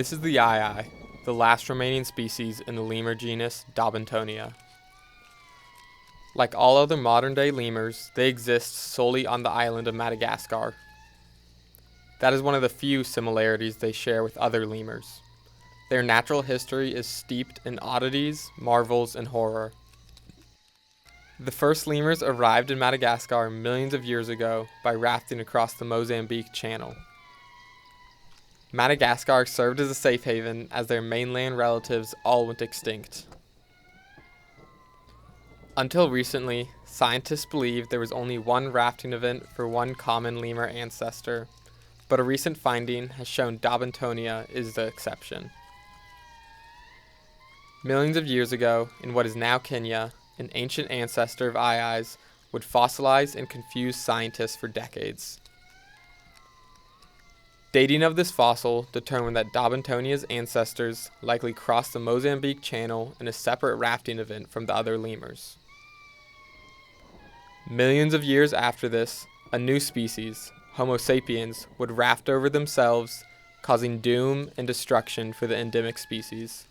This is the ii, the last remaining species in the lemur genus Daubentonia. Like all other modern-day lemurs, they exist solely on the island of Madagascar. That is one of the few similarities they share with other lemurs. Their natural history is steeped in oddities, marvels, and horror. The first lemurs arrived in Madagascar millions of years ago by rafting across the Mozambique Channel. Madagascar served as a safe haven as their mainland relatives all went extinct. Until recently, scientists believed there was only one rafting event for one common lemur ancestor, but a recent finding has shown Daubentonia is the exception. Millions of years ago, in what is now Kenya, an ancient ancestor of iis would fossilize and confuse scientists for decades. Dating of this fossil determined that Daubentonia's ancestors likely crossed the Mozambique Channel in a separate rafting event from the other lemurs. Millions of years after this, a new species, Homo sapiens, would raft over themselves, causing doom and destruction for the endemic species.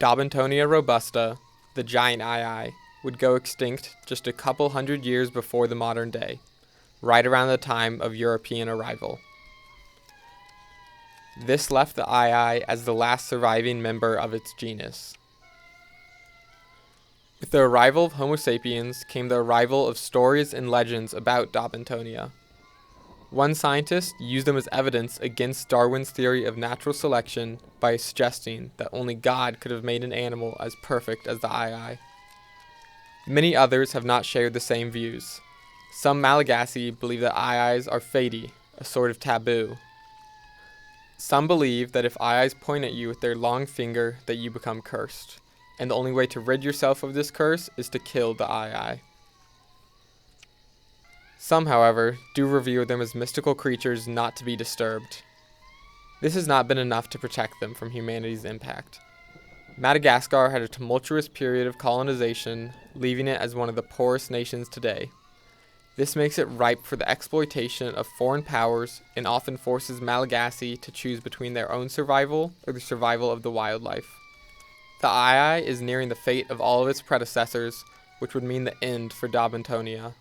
Daubentonia robusta, the giant ii, would go extinct just a couple hundred years before the modern day, right around the time of European arrival. This left the ii as the last surviving member of its genus. With the arrival of Homo sapiens came the arrival of stories and legends about Daubentonia. One scientist used them as evidence against Darwin's theory of natural selection by suggesting that only God could have made an animal as perfect as the ii. Many others have not shared the same views. Some Malagasy believe that iis are fady, a sort of taboo. Some believe that if iis point at you with their long finger that you become cursed, and the only way to rid yourself of this curse is to kill the ii. Some, however, do revere them as mystical creatures not to be disturbed. This has not been enough to protect them from humanity's impact. Madagascar had a tumultuous period of colonization, leaving it as one of the poorest nations today. This makes it ripe for the exploitation of foreign powers and often forces Malagasy to choose between their own survival or the survival of the wildlife. The ii is nearing the fate of all of its predecessors, which would mean the end for Daubentonia.